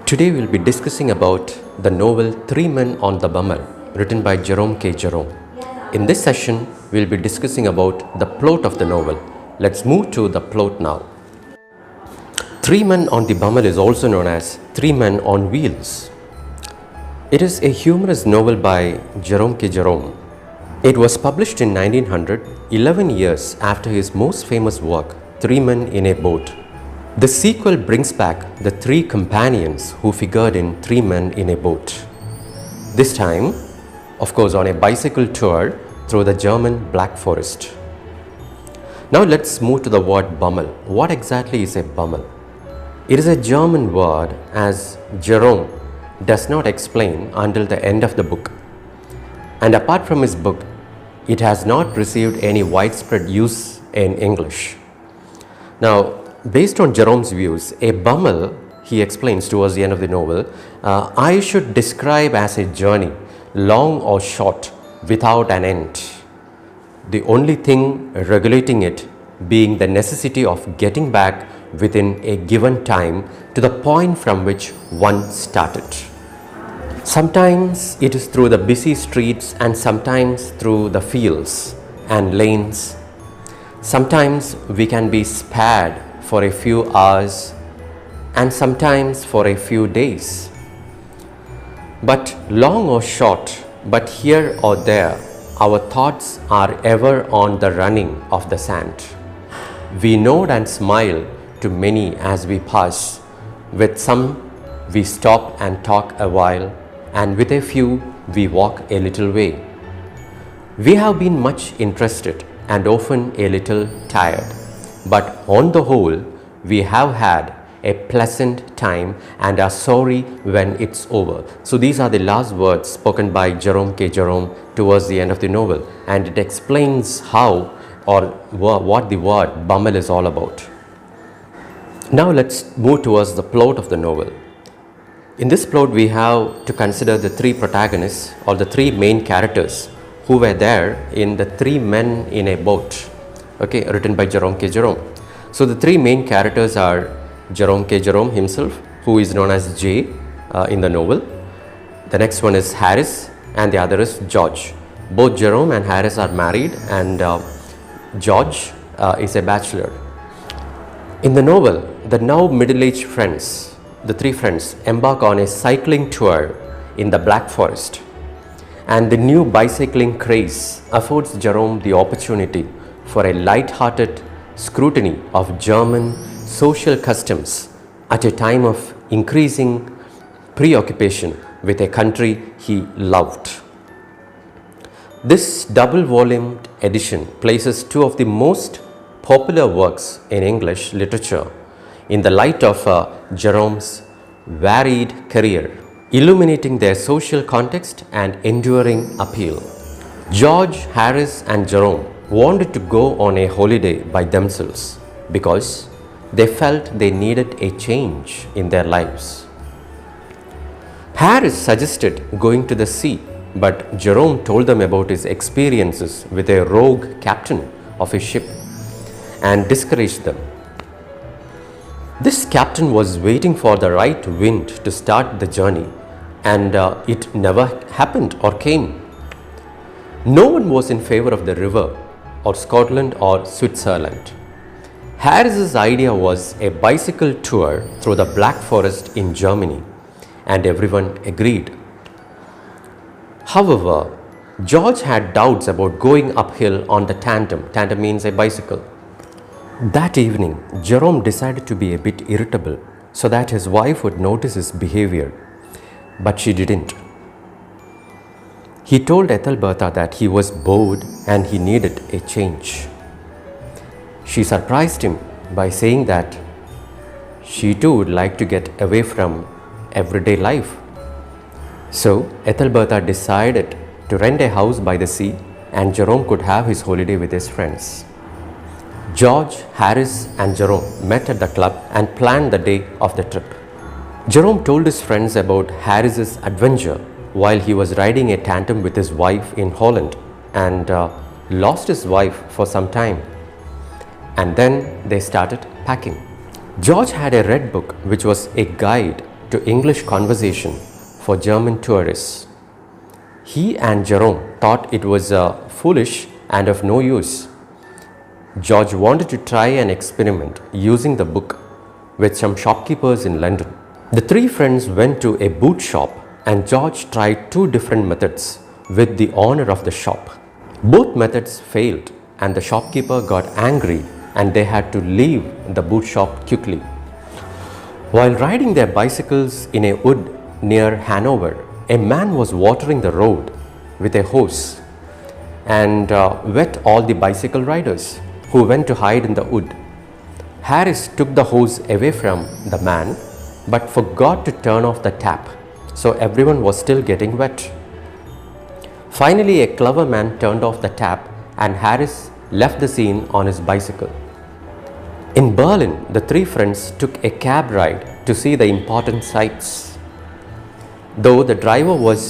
Today we'll be discussing about the novel Three Men on the Bummel, written by Jerome K Jerome. In this session, we'll be discussing about the plot of the novel. Let's move to the plot now. Three Men on the Bummel is also known as Three Men on Wheels. It is a humorous novel by Jerome K Jerome. It was published in 1900, 11 years after his most famous work, Three Men in a Boat. The sequel brings back the three companions who figured in Three Men in a Boat. This time, of course, on a bicycle tour through the German Black Forest. Now let's move to the word Bummel. What exactly is a Bummel? It is a German word, as Jerome does not explain until the end of the book. And apart from his book, it has not received any widespread use in English. Now, based on Jerome's views, a Bummel, he explains towards the end of the novel, I should describe as a journey, long or short, without an end. The only thing regulating it being the necessity of getting back within a given time to the point from which one started. Sometimes it is through the busy streets and sometimes through the fields and lanes. Sometimes we can be spared for a few hours and sometimes for a few days. But long or short, but here or there, our thoughts are ever on the running of the sand. We nod and smile to many as we pass. With some, we stop and talk a while, and with a few, we walk a little way. We have been much interested and often a little tired. But on the whole, we have had a pleasant time and are sorry when it's over. So these are the last words spoken by Jerome K Jerome towards the end of the novel, and it explains how or what the word Bummel is all about. Now let's move towards the plot of the novel. In this plot, we have to consider the three protagonists or the three main characters who were there in the Three Men in a Boat, written by Jerome K Jerome. So the three main characters are Jerome K Jerome himself, who is known as J in the novel. The next one is Harris and the other is George. Both Jerome and Harris are married, and George is a bachelor. In the novel, the now middle-aged friends, the three friends, embark on a cycling tour in the Black Forest. And the new bicycling craze affords Jerome the opportunity for a light-hearted scrutiny of German social customs at a time of increasing preoccupation with a country he loved. This double-volumed edition places two of the most popular works in English literature in the light of Jerome's varied career, illuminating their social context and enduring appeal. George, Harris and Jerome wanted to go on a holiday by themselves because they felt they needed a change in their lives. Harris suggested going to the sea, but Jerome told them about his experiences with a rogue captain of a ship and discouraged them. This captain was waiting for the right wind to start the journey, and it never happened or came. No one was in favor of the river or Scotland or Switzerland. Harris's idea was a bicycle tour through the Black Forest in Germany, and everyone agreed. However, George had doubts about going uphill on the tandem. Tandem means a bicycle. That evening, Jerome decided to be a bit irritable so that his wife would notice his behavior, but she didn't. He told Ethelberta that he was bored and he needed a change. She surprised him by saying that she too would like to get away from everyday life. So Ethelberta decided to rent a house by the sea, and Jerome could have his holiday with his friends. George, Harris and Jerome met at the club and planned the day of the trip. Jerome told his friends about Harris's adventure while he was riding a tandem with his wife in Holland, and lost his wife for some time. And then they started packing. George had a red book which was a guide to English conversation for German tourists. He and Jerome thought it was foolish and of no use. George wanted to try an experiment using the book with some shopkeepers in London. The three friends went to a boot shop and George tried two different methods with the owner of the shop. Both methods failed and the shopkeeper got angry and they had to leave the boot shop quickly. While riding their bicycles in a wood near Hanover, a man was watering the road with a hose and wet all the bicycle riders who went to hide in the wood. Harris took the hose away from the man but forgot to turn off the tap, so everyone was still getting wet. Finally, a clever man turned off the tap and Harris left the scene on his bicycle. In Berlin, the three friends took a cab ride to see the important sights. Though the driver was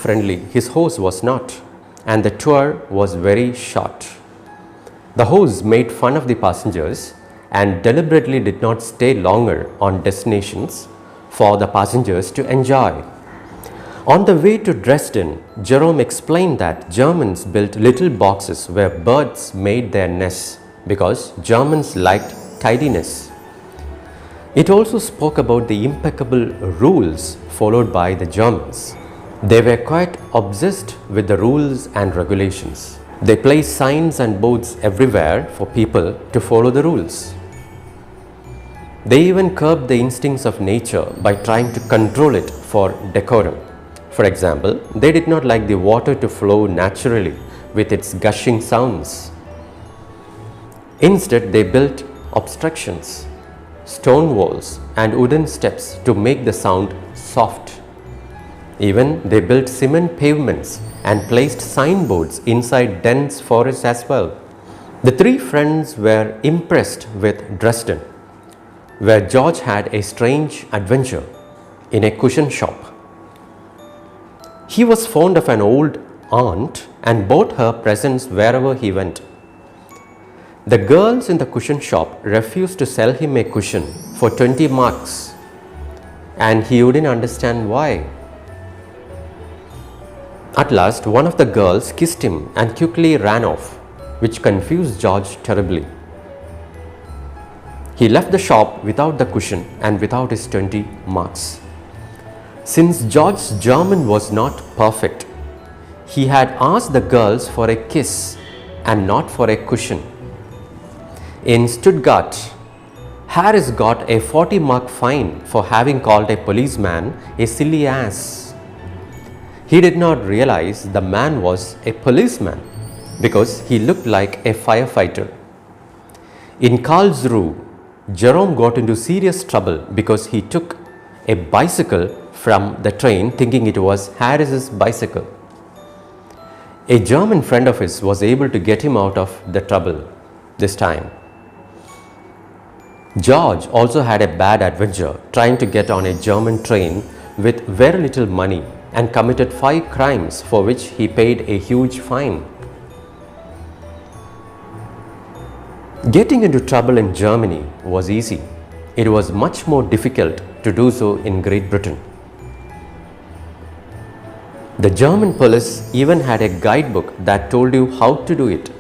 friendly, his host was not, and the tour was very short. The host made fun of the passengers and deliberately did not stay longer on destinations for the passengers to enjoy. On the way to Dresden, Jerome explained that Germans built little boxes where birds made their nests because Germans liked tidiness. It also spoke about the impeccable rules followed by the Germans. They were quite obsessed with the rules and regulations. They placed signs and boards everywhere for people to follow the rules. They even curbed the instincts of nature by trying to control it for decorum. For example, they did not like the water to flow naturally with its gushing sounds. Instead, they built obstructions, stone walls and wooden steps to make the sound soft. Even they built cement pavements and placed signboards inside dense forests as well. The three friends were impressed with Dresden, where George had a strange adventure in a cushion shop. He was fond of an old aunt and bought her presents wherever he went. The girls in the cushion shop refused to sell him a cushion for 20 marks, and he wouldn't understand why. At last, one of the girls kissed him and quickly ran off, which confused George terribly. He left the shop without the cushion and without his 20 marks. Since George's German was not perfect, he had asked the girls for a kiss and not for a cushion. In Stuttgart, Harris got a 40-mark fine for having called a policeman a silly ass. He did not realize the man was a policeman because he looked like a firefighter. In Karlsruhe, Jerome got into serious trouble because he took a bicycle from the train thinking it was Harris's bicycle. A German friend of his was able to get him out of the trouble this time. George also had a bad adventure trying to get on a German train with very little money and committed 5 crimes for which he paid a huge fine. Getting into trouble in Germany was easy. It was much more difficult to do so in Great Britain. The German police even had a guidebook that told you how to do it.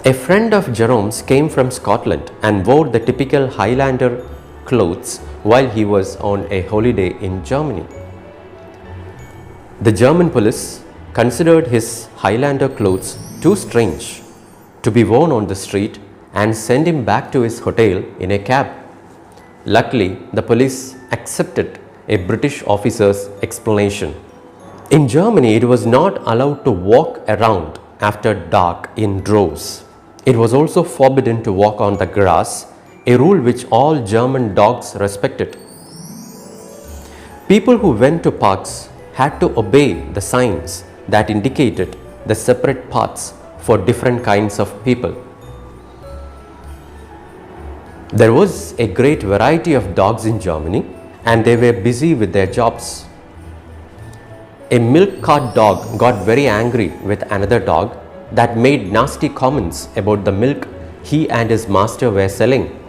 A friend of Jerome's came from Scotland and wore the typical Highlander clothes while he was on a holiday in Germany. The German police considered his Highlander clothes too strange to be worn on the street and sent him back to his hotel in a cab. Luckily, the police accepted a British officer's explanation. In Germany, it was not allowed to walk around after dark in droves. It was also forbidden to walk on the grass, a rule which all German dogs respected. People who went to parks had to obey the signs that indicated the separate paths for different kinds of people. There was a great variety of dogs in Germany, and they were busy with their jobs. A milk cart dog got very angry with another dog that made nasty comments about the milk he and his master were selling.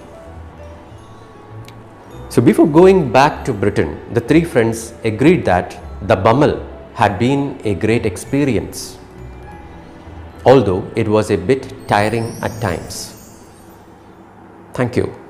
So before going back to Britain, the three friends agreed that the Bummel had been a great experience, although it was a bit tiring at times. Thank you.